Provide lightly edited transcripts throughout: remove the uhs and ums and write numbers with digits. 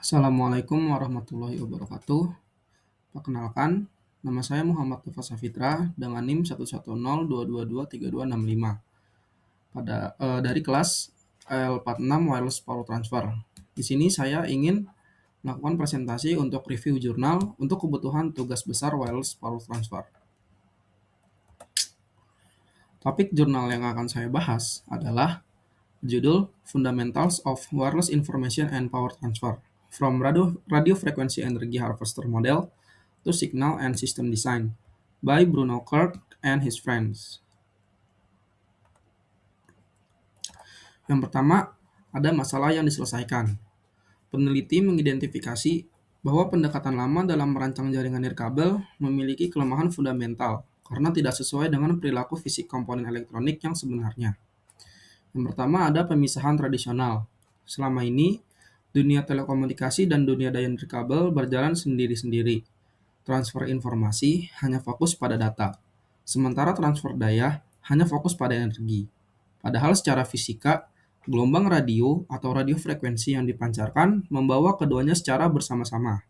Assalamualaikum warahmatullahi wabarakatuh. Perkenalkan, nama saya Muhammad Tufa Safitra dengan NIM 11022223265 dari kelas L46 Wireless Power Transfer. Di sini saya ingin melakukan presentasi untuk review jurnal untuk kebutuhan tugas besar Wireless Power Transfer. Topik jurnal yang akan saya bahas adalah judul Fundamentals of Wireless Information and Power Transfer from Radio Frequency Energy Harvester Model to Signal and System Design by Bruno Kirk and his friends. Yang pertama, ada masalah yang diselesaikan. Peneliti mengidentifikasi bahwa pendekatan lama dalam merancang jaringan nirkabel memiliki kelemahan fundamental karena tidak sesuai dengan perilaku fisik komponen elektronik yang sebenarnya. Yang pertama ada pemisahan tradisional. Selama ini, dunia telekomunikasi dan dunia daya nirkabel berjalan sendiri-sendiri. Transfer informasi hanya fokus pada data, sementara transfer daya hanya fokus pada energi. Padahal secara fisika, gelombang radio atau radiofrekuensi yang dipancarkan membawa keduanya secara bersama-sama.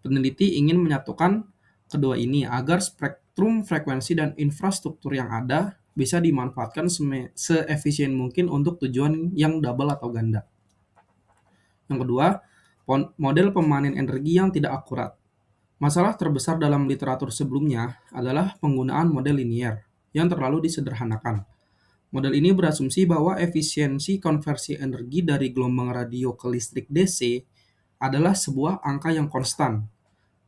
Peneliti ingin menyatukan kedua ini agar spektrum frekuensi dan infrastruktur yang ada bisa dimanfaatkan seefisien mungkin untuk tujuan yang double atau ganda. Yang kedua, model pemanen energi yang tidak akurat. Masalah terbesar dalam literatur sebelumnya adalah penggunaan model linier yang terlalu disederhanakan. Model ini berasumsi bahwa efisiensi konversi energi dari gelombang radio ke listrik DC adalah sebuah angka yang konstan.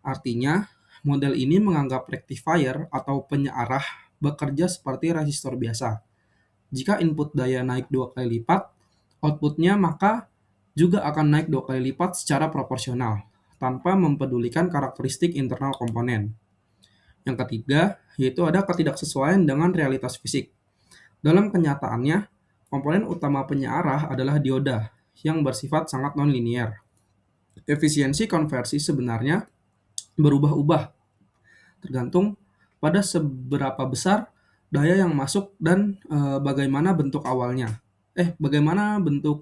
Artinya, model ini menganggap rectifier atau penyearah bekerja seperti resistor biasa. Jika input daya naik 2 kali lipat, outputnya maka juga akan naik 2 kali lipat secara proporsional, tanpa mempedulikan karakteristik internal komponen. Yang ketiga, yaitu ada ketidaksesuaian dengan realitas fisik. Dalam kenyataannya, komponen utama penyearah adalah dioda, yang bersifat sangat non-linier. Efisiensi konversi sebenarnya berubah-ubah, tergantung pada seberapa besar daya yang masuk dan bagaimana bentuk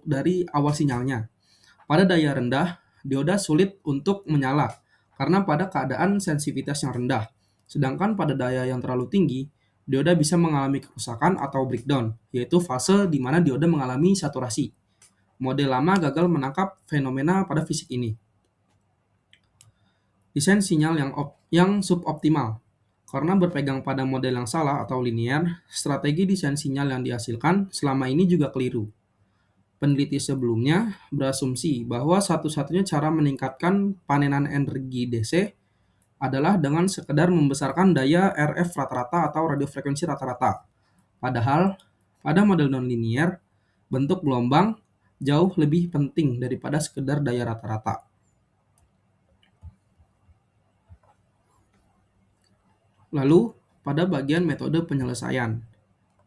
dari awal sinyalnya. Pada daya rendah, dioda sulit untuk menyala karena pada keadaan sensitivitas yang rendah. Sedangkan pada daya yang terlalu tinggi, dioda bisa mengalami kerusakan atau breakdown, yaitu fase di mana dioda mengalami saturasi. Model lama gagal menangkap fenomena pada fisik ini. Desain sinyal yang suboptimal. Karena berpegang pada model yang salah atau linier, strategi desain sinyal yang dihasilkan selama ini juga keliru. Peneliti sebelumnya berasumsi bahwa satu-satunya cara meningkatkan panenan energi DC adalah dengan sekedar membesarkan daya RF rata-rata atau radiofrekuensi rata-rata. Padahal, pada model non-linier, bentuk gelombang jauh lebih penting daripada sekedar daya rata-rata. Lalu, pada bagian metode penyelesaian.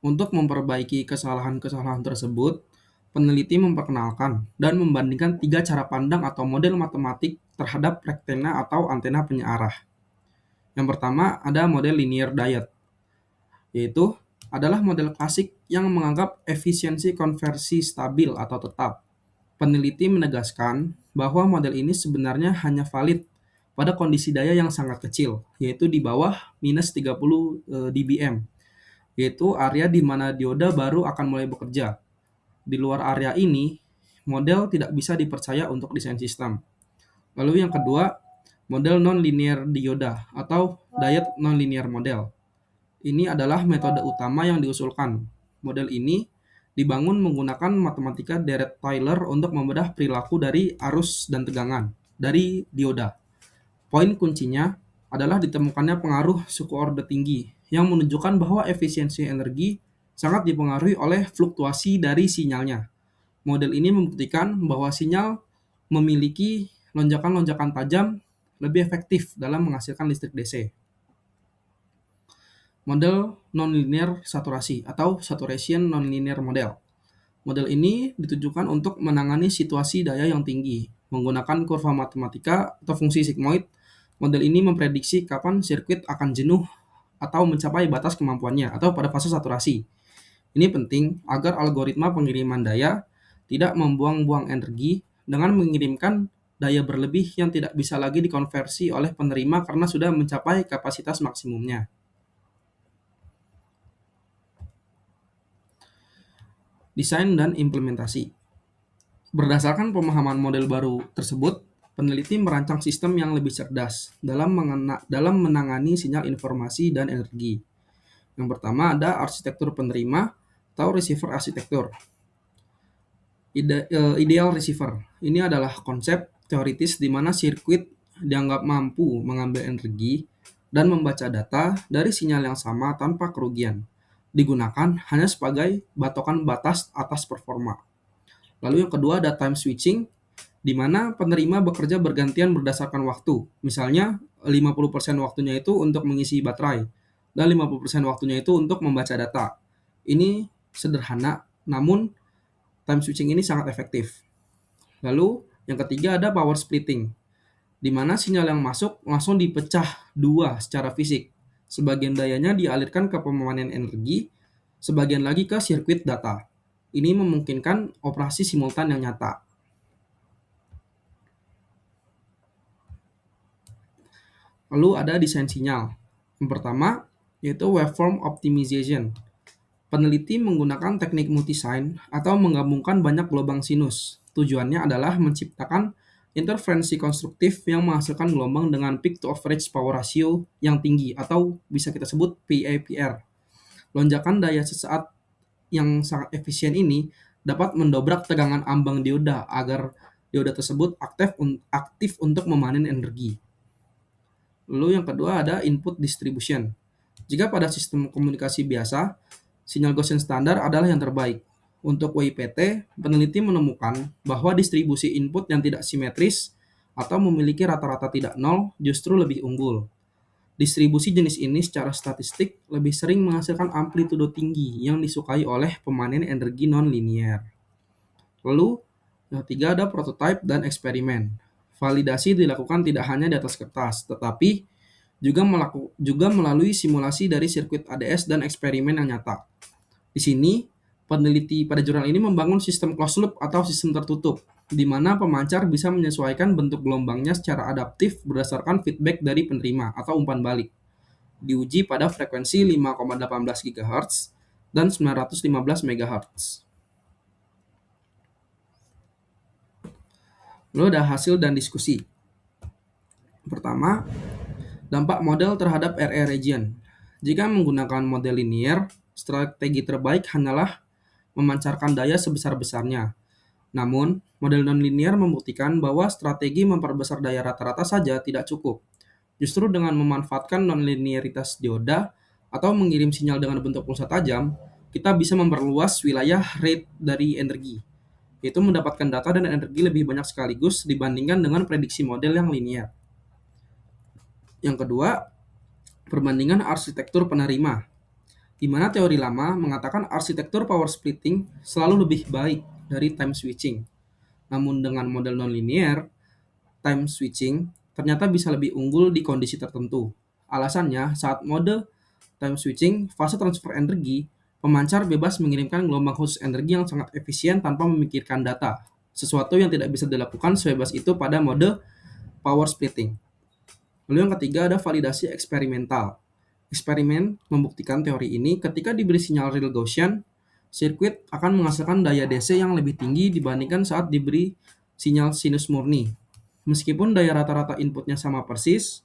Untuk memperbaiki kesalahan-kesalahan tersebut, peneliti memperkenalkan dan membandingkan 3 cara pandang atau model matematik terhadap rektena atau antena penyearah. Yang pertama ada model linear diode, yaitu adalah model klasik yang menganggap efisiensi konversi stabil atau tetap. Peneliti menegaskan bahwa model ini sebenarnya hanya valid pada kondisi daya yang sangat kecil, yaitu di bawah minus 30 dBm, yaitu area di mana dioda baru akan mulai bekerja. Di luar area ini, model tidak bisa dipercaya untuk desain sistem. Lalu yang kedua, model non-linear dioda atau diode non-linear model. Ini adalah metode utama yang diusulkan. Model ini dibangun menggunakan matematika Dirac-Tyler untuk membedah perilaku dari arus dan tegangan dari dioda. Poin kuncinya adalah ditemukannya pengaruh suku orde tinggi yang menunjukkan bahwa efisiensi energi sangat dipengaruhi oleh fluktuasi dari sinyalnya. Model ini membuktikan bahwa sinyal memiliki lonjakan-lonjakan tajam lebih efektif dalam menghasilkan listrik DC. Model nonlinear saturasi atau saturation nonlinear model. Model ini ditujukan untuk menangani situasi daya yang tinggi. Menggunakan kurva matematika atau fungsi sigmoid, model ini memprediksi kapan sirkuit akan jenuh atau mencapai batas kemampuannya atau pada fase saturasi. Ini penting agar algoritma pengiriman daya tidak membuang-buang energi dengan mengirimkan daya berlebih yang tidak bisa lagi dikonversi oleh penerima karena sudah mencapai kapasitas maksimumnya. Desain dan implementasi. Berdasarkan pemahaman model baru tersebut, peneliti merancang sistem yang lebih cerdas dalam menangani sinyal informasi dan energi. Yang pertama ada arsitektur penerima atau receiver arsitektur. Ideal receiver. Ini adalah konsep teoritis di mana sirkuit dianggap mampu mengambil energi dan membaca data dari sinyal yang sama tanpa kerugian. Digunakan hanya sebagai batokan batas atas performa. Lalu yang kedua ada time switching, di mana penerima bekerja bergantian berdasarkan waktu. Misalnya 50% waktunya itu untuk mengisi baterai dan 50% waktunya itu untuk membaca data. Ini sederhana, namun time switching ini sangat efektif. Lalu yang ketiga ada power splitting, di mana sinyal yang masuk langsung dipecah dua secara fisik. Sebagian dayanya dialirkan ke pemanen energi, sebagian lagi ke sirkuit data. Ini memungkinkan operasi simultan yang nyata. Lalu ada desain sinyal. Yang pertama, yaitu waveform optimization. Peneliti menggunakan teknik multisign atau menggabungkan banyak gelombang sinus. Tujuannya adalah menciptakan interferensi konstruktif yang menghasilkan gelombang dengan peak to average power ratio yang tinggi atau bisa kita sebut PAPR. Lonjakan daya sesaat yang sangat efisien ini dapat mendobrak tegangan ambang dioda agar dioda tersebut aktif untuk memanen energi. Lalu yang kedua ada input distribution. Jika pada sistem komunikasi biasa, sinyal Gaussian standar adalah yang terbaik. Untuk WIPT, peneliti menemukan bahwa distribusi input yang tidak simetris atau memiliki rata-rata tidak nol justru lebih unggul. Distribusi jenis ini secara statistik lebih sering menghasilkan amplitudo tinggi yang disukai oleh pemanen energi non-linear. Lalu, yang ketiga ada prototype dan eksperimen. Validasi dilakukan tidak hanya di atas kertas, tetapi juga melalui simulasi dari sirkuit ADS dan eksperimen yang nyata. Di sini, peneliti pada jurnal ini membangun sistem closed loop atau sistem tertutup, di mana pemancar bisa menyesuaikan bentuk gelombangnya secara adaptif berdasarkan feedback dari penerima atau umpan balik. Diuji pada frekuensi 5,18 GHz dan 915 MHz. Lalu ada hasil dan diskusi. Pertama, dampak model terhadap RE region. Jika menggunakan model linear, strategi terbaik hanyalah memancarkan daya sebesar-besarnya. Namun, model non-linear membuktikan bahwa strategi memperbesar daya rata-rata saja tidak cukup. Justru dengan memanfaatkan non-linearitas dioda atau mengirim sinyal dengan bentuk pulsa tajam, kita bisa memperluas wilayah rate dari energi, yaitu mendapatkan data dan energi lebih banyak sekaligus dibandingkan dengan prediksi model yang linear. Yang kedua, perbandingan arsitektur penerima, di mana teori lama mengatakan arsitektur power splitting selalu lebih baik dari time switching. Namun dengan model non-linear, time switching ternyata bisa lebih unggul di kondisi tertentu. Alasannya, saat mode time switching, fase transfer energi, pemancar bebas mengirimkan gelombang khusus energi yang sangat efisien tanpa memikirkan data, sesuatu yang tidak bisa dilakukan sebebas itu pada mode power splitting. Lalu yang ketiga ada validasi eksperimental. Eksperimen membuktikan teori ini ketika diberi sinyal real Gaussian, sirkuit akan menghasilkan daya DC yang lebih tinggi dibandingkan saat diberi sinyal sinus murni. Meskipun daya rata-rata inputnya sama persis,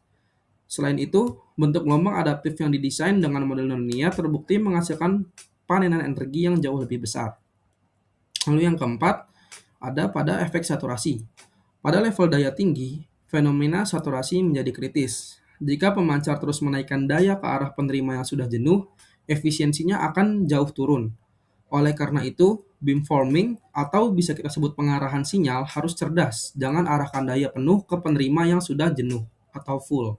selain itu, bentuk gelombang adaptif yang didesain dengan model non-linear terbukti menghasilkan panenan energi yang jauh lebih besar. Lalu yang keempat, ada pada efek saturasi. Pada level daya tinggi, fenomena saturasi menjadi kritis. Jika pemancar terus menaikkan daya ke arah penerima yang sudah jenuh, efisiensinya akan jauh turun. Oleh karena itu, beamforming atau bisa kita sebut pengarahan sinyal harus cerdas. Jangan arahkan daya penuh ke penerima yang sudah jenuh atau full.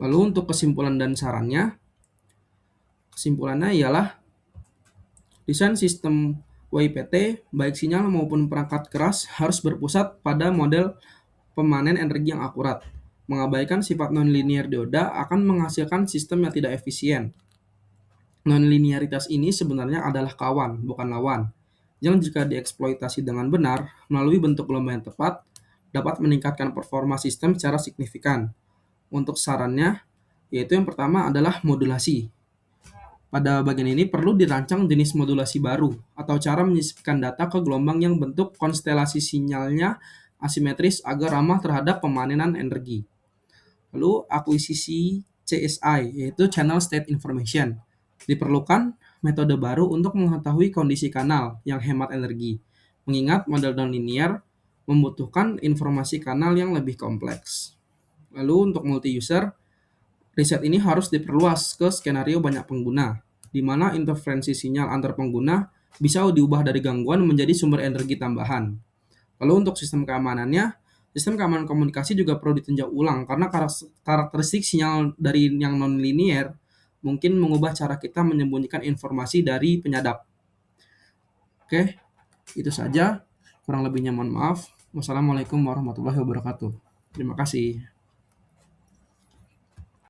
Lalu untuk kesimpulan dan sarannya, kesimpulannya ialah desain sistem WIPT, baik sinyal maupun perangkat keras harus berpusat pada model pemanen energi yang akurat. Mengabaikan sifat non-linear dioda akan menghasilkan sistem yang tidak efisien. Non-linearitas ini sebenarnya adalah kawan, bukan lawan. yang jika dieksploitasi dengan benar melalui bentuk gelombang yang tepat, dapat meningkatkan performa sistem secara signifikan. Untuk sarannya, yaitu yang pertama adalah modulasi. Pada bagian ini perlu dirancang jenis modulasi baru atau cara menyisipkan data ke gelombang yang bentuk konstelasi sinyalnya asimetris agar ramah terhadap pemanenan energi. Lalu akuisisi CSI, yaitu Channel State Information. Diperlukan metode baru untuk mengetahui kondisi kanal yang hemat energi, mengingat model nonlinear membutuhkan informasi kanal yang lebih kompleks. Lalu untuk multi-user, riset ini harus diperluas ke skenario banyak pengguna, di mana interferensi sinyal antar pengguna bisa diubah dari gangguan menjadi sumber energi tambahan. Lalu untuk sistem keamanan komunikasi juga perlu ditinjau ulang karena karakteristik sinyal dari yang non-linear mungkin mengubah cara kita menyembunyikan informasi dari penyadap. Oke, itu saja. Kurang lebihnya mohon maaf. Wassalamualaikum warahmatullahi wabarakatuh. Terima kasih.